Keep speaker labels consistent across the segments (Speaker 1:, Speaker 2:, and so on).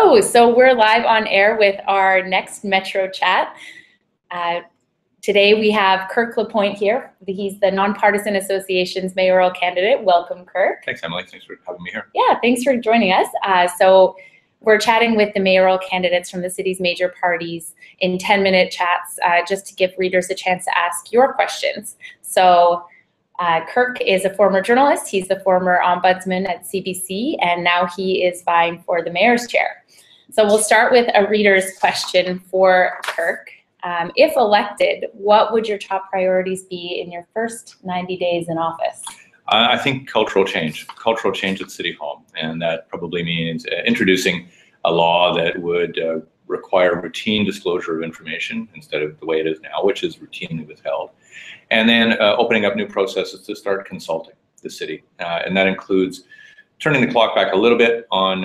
Speaker 1: Hello, so we're live on air with our next Metro Chat. Today we have Kirk LaPointe here. He's the Nonpartisan Association's mayoral candidate. Welcome, Kirk.
Speaker 2: Thanks, Emily. Thanks for having me here.
Speaker 1: Yeah, thanks for joining us. So we're chatting with the mayoral candidates from the city's major parties in 10-minute chats just to give readers a chance to ask your questions. So Kirk is a former journalist. He's the former ombudsman at CBC, and now he is vying for the mayor's chair. So we'll start with a reader's question for Kirk. If elected, what would your top priorities be in your first 90 days in office?
Speaker 2: I think cultural change at City Hall, and that probably means introducing a law that would require routine disclosure of information instead of the way it is now, which is routinely withheld. And then opening up new processes to start consulting the city. And that includes turning the clock back a little bit on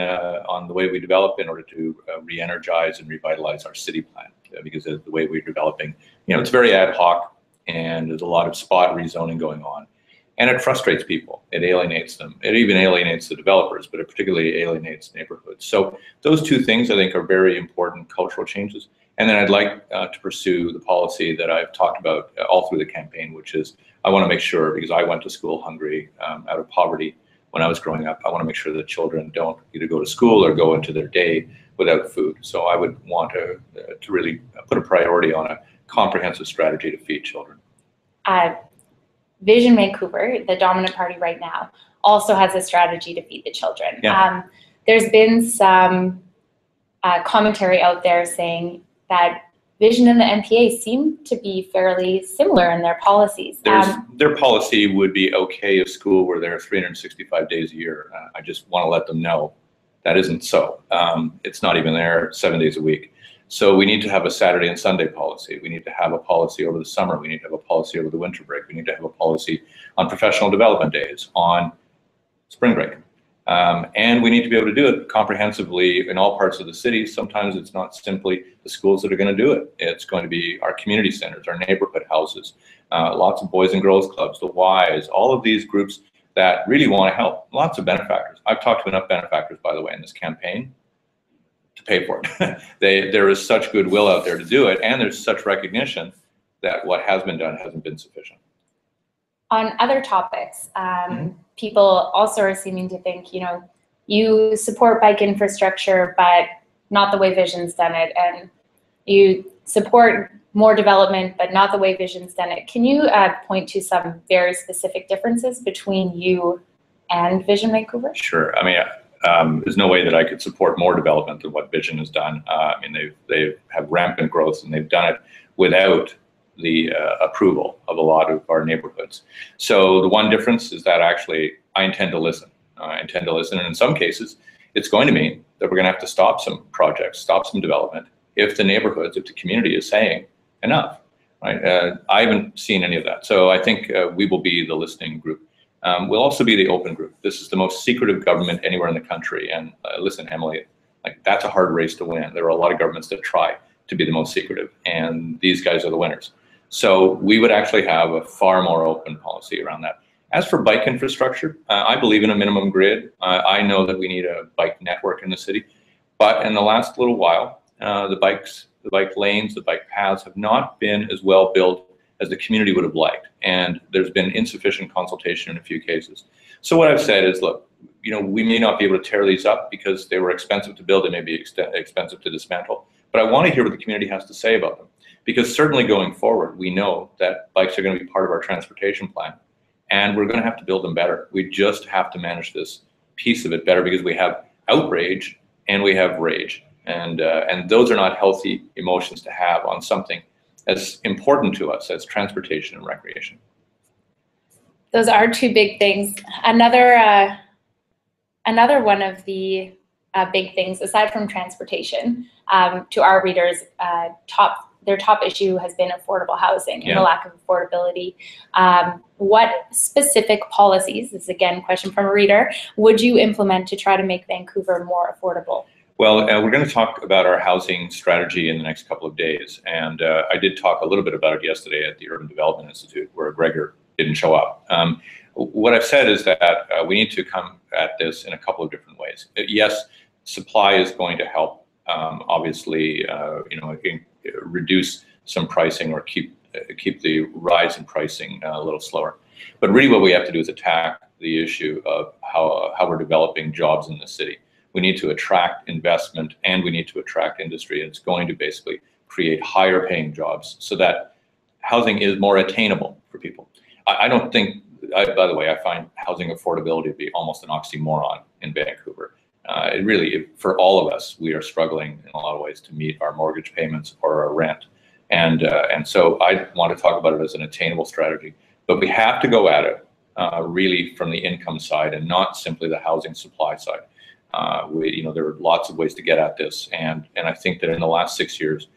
Speaker 2: the way we develop in order to re-energize and revitalize our city plan. Because the way we're developing, it's very ad hoc, and there's a lot of spot rezoning going on. And it frustrates people. It alienates them. It even alienates the developers, but it particularly alienates neighborhoods. So those two things, I think, are very important cultural changes. And then I'd like to pursue the policy that I've talked about all through the campaign, which is I want to make sure, because I went to school hungry out of poverty when I was growing up, I want to make sure that children don't either go to school or go into their day without food. So I would want to really put a priority on a comprehensive strategy to feed children.
Speaker 1: Vision Vancouver, the dominant party right now, also has a strategy to feed the children.
Speaker 2: Yeah.
Speaker 1: There's been some commentary out there saying that Vision and the NPA seem to be fairly similar in their policies.
Speaker 2: Their policy would be okay if school were there 365 days a year. I just want to let them know that isn't so. It's not even there 7 days a week. So we need to have a Saturday and Sunday policy. We need to have a policy over the summer. We need to have a policy over the winter break. We need to have a policy on professional development days, on spring break. And we need to be able to do it comprehensively in all parts of the city. Sometimes it's not simply the schools that are going to do it. It's going to be our community centers, our neighborhood houses, lots of boys and girls clubs, the Ys, all of these groups that really want to help. Lots of benefactors. I've talked to enough benefactors, by the way, in this campaign to pay for it. There is such goodwill out there to do it, and there's such recognition that what has been done hasn't been sufficient.
Speaker 1: On other topics, people also are seeming to think, you support bike infrastructure, but not the way Vision's done it, and you support more development, but not the way Vision's done it. Can you point to some very specific differences between you and Vision Vancouver?
Speaker 2: Sure. I mean, there's no way that I could support more development than what Vision has done. I mean, they have rampant growth, and they've done it without the approval of a lot of our neighborhoods. So the one difference is that actually I intend to listen. And in some cases, it's going to mean that we're going to have to stop some projects, stop some development, if the neighborhoods, if the community is saying enough. Right? I haven't seen any of that. So I think we will be the listening group. We'll also be the open group. This is the most secretive government anywhere in the country. And listen, Emily, that's a hard race to win. There are a lot of governments that try to be the most secretive, and these guys are the winners. So we would actually have a far more open policy around that. As for bike infrastructure, I believe in a minimum grid. I know that we need a bike network in the city, but in the last little while, the bike lanes, the bike paths have not been as well built as the community would have liked, and there's been insufficient consultation in a few cases. So what I've said is, look, we may not be able to tear these up because they were expensive to build, they may be expensive to dismantle, but I want to hear what the community has to say about them. Because certainly going forward, we know that bikes are going to be part of our transportation plan, and we're going to have to build them better. We just have to manage this piece of it better, because we have outrage and we have rage, and those are not healthy emotions to have on something as important to us as transportation and recreation.
Speaker 1: Those are two big things. Another one of the big things, aside from transportation, to our readers, their top issue has been affordable housing and the lack of affordability. What specific policies, this is again a question from a reader, would you implement to try to make Vancouver more affordable?
Speaker 2: Well, we're going to talk about our housing strategy in the next couple of days. And I did talk a little bit about it yesterday at the Urban Development Institute, where Gregor didn't show up. What I've said is that we need to come at this in a couple of different ways. Yes, supply is going to help, obviously, reduce some pricing or keep the rise in pricing a little slower. But really what we have to do is attack the issue of how we're developing jobs in the city. We need to attract investment and we need to attract industry. And it's going to basically create higher paying jobs so that housing is more attainable for people. I don't think, by the way, I find housing affordability to be almost an oxymoron in Vancouver. It really, for all of us, we are struggling in a lot of ways to meet our mortgage payments or our rent. And so I want to talk about it as an attainable strategy. But we have to go at it really from the income side and not simply the housing supply side. There are lots of ways to get at this. And I think that in the last 6 years,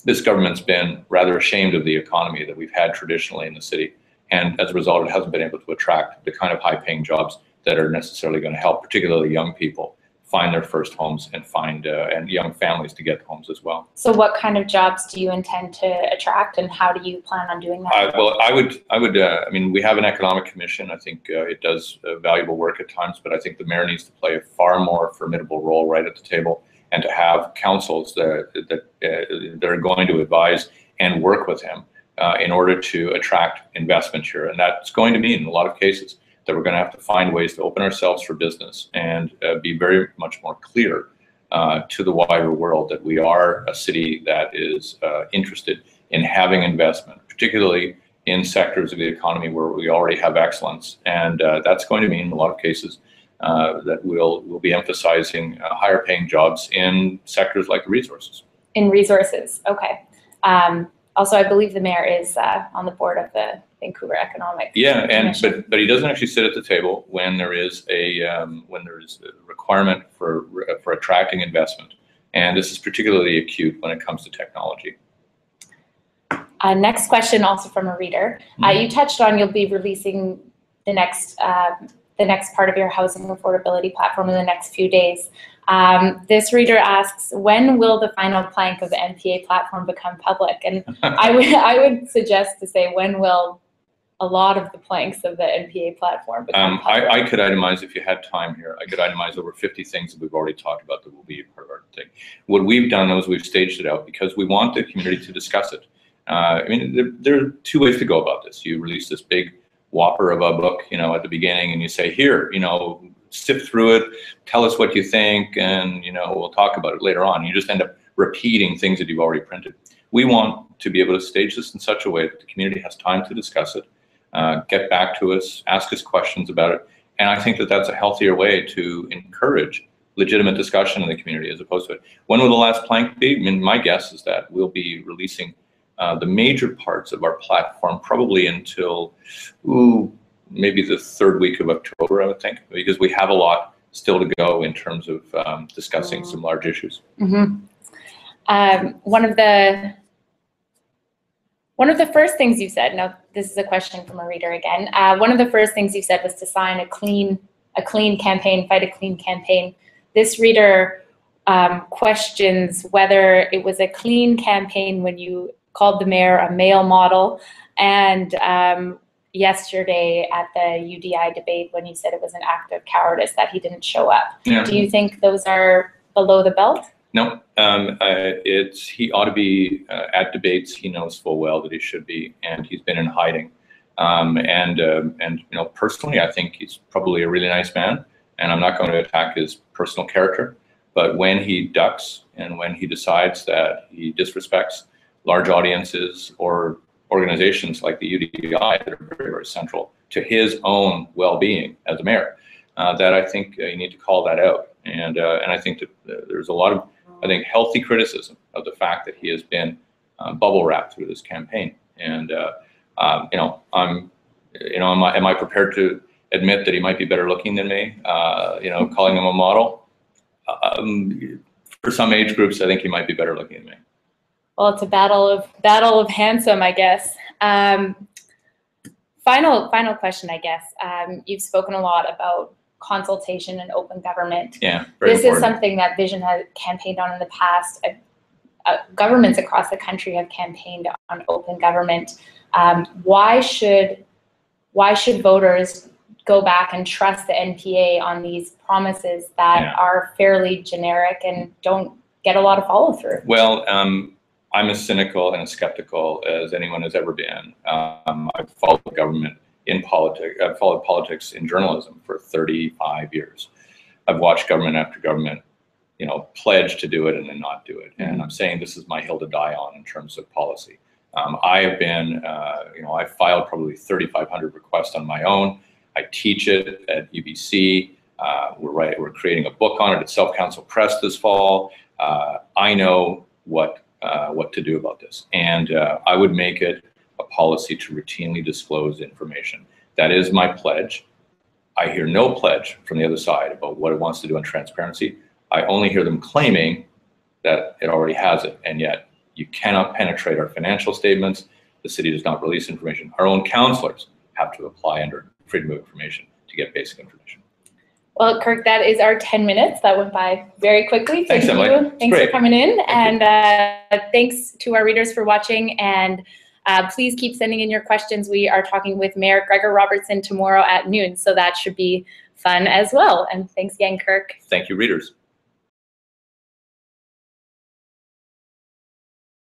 Speaker 2: this government's been rather ashamed of the economy that we've had traditionally in the city. And as a result, it hasn't been able to attract the kind of high-paying jobs that are necessarily going to help, particularly young people, find their first homes and and young families to get homes as well.
Speaker 1: So what kind of jobs do you intend to attract and how do you plan on doing that?
Speaker 2: Well, I mean, we have an economic commission. I think it does valuable work at times, but I think the mayor needs to play a far more formidable role right at the table and to have councils that are going to advise and work with him in order to attract investment here. And that's going to mean in a lot of cases that we're going to have to find ways to open ourselves for business and be very much more clear to the wider world that we are a city that is interested in having investment, particularly in sectors of the economy where we already have excellence. And that's going to mean in a lot of cases that we'll be emphasizing higher paying jobs in sectors like resources. In resources,
Speaker 1: okay. Also, I believe the mayor is on the board of the Vancouver Economic
Speaker 2: Commission. But he doesn't actually sit at the table when there is a requirement for attracting investment, and this is particularly acute when it comes to technology.
Speaker 1: Next question, also from a reader. You touched on you'll be releasing the next part of your housing affordability platform in the next few days. This reader asks, when will the final plank of the NPA platform become public? And I would suggest to say, when will a lot of the planks of the NPA platform become public?
Speaker 2: I could itemize, if you had time here, I could itemize over 50 things that we've already talked about that will be part of our thing. What we've done is we've staged it out because we want the community to discuss it. I mean, there are two ways to go about this. You release this big whopper of a book, at the beginning, and you say, here, sift through it, tell us what you think, and we'll talk about it later on. You just end up repeating things that you've already printed. We want to be able to stage this in such a way that the community has time to discuss it, get back to us, ask us questions about it, and I think that that's a healthier way to encourage legitimate discussion in the community as opposed to it. When will the last plank be? I mean, my guess is that we'll be releasing the major parts of our platform probably until maybe the third week of October, I would think, because we have a lot still to go in terms of discussing some large issues.
Speaker 1: One of the first things you said, now this is a question from a reader again, one of the first things you said was to sign a clean campaign, fight a clean campaign. This reader questions whether it was a clean campaign when you called the mayor a male model, and yesterday at the UDI debate when you said it was an act of cowardice that he didn't show up. Yeah. Do you think those are below the belt?
Speaker 2: No, he ought to be at debates. He knows full well that he should be, and he's been in hiding. Personally, I think he's probably a really nice man, and I'm not going to attack his personal character. But when he ducks and when he decides that he disrespects large audiences or organizations like the UDI that are very, very central to his own well-being as a mayor, that I think you need to call that out. And I think that there's a lot of, healthy criticism of the fact that he has been bubble wrapped through this campaign. And am I prepared to admit that he might be better looking than me? Calling him a model. For some age groups, I think he might be better looking than me.
Speaker 1: Well, it's a battle of handsome, I guess. Final question, I guess. You've spoken a lot about consultation and open government.
Speaker 2: Yeah, very
Speaker 1: This
Speaker 2: important.
Speaker 1: Is something that Vision has campaigned on in the past. Governments across the country have campaigned on open government. Why should voters go back and trust the NPA on these promises that are fairly generic and don't get a lot of follow through?
Speaker 2: Well, I'm as cynical and as skeptical as anyone has ever been. I've followed government in politics. I've followed politics in journalism for 35 years. I've watched government after government, pledge to do it and then not do it. And I'm saying this is my hill to die on in terms of policy. I have been, I filed probably 3,500 requests on my own. I teach it at UBC. We're creating a book on it at Self Counsel Press this fall. I know what to do about this, and I would make it a policy to routinely disclose information. That is my pledge. I hear no pledge from the other side about what it wants to do on transparency. I only hear them claiming that it already has it, and yet you cannot penetrate our financial statements. The city does not release information. Our own councillors have to apply under Freedom of Information to get basic information.
Speaker 1: Well, Kirk, that is our 10 minutes. That went by very quickly.
Speaker 2: Thanks, Emily.
Speaker 1: Thanks for coming in. And thanks to our readers for watching. And please keep sending in your questions. We are talking with Mayor Gregor Robertson tomorrow at noon, so that should be fun as well. And thanks again, Kirk.
Speaker 2: Thank you, readers.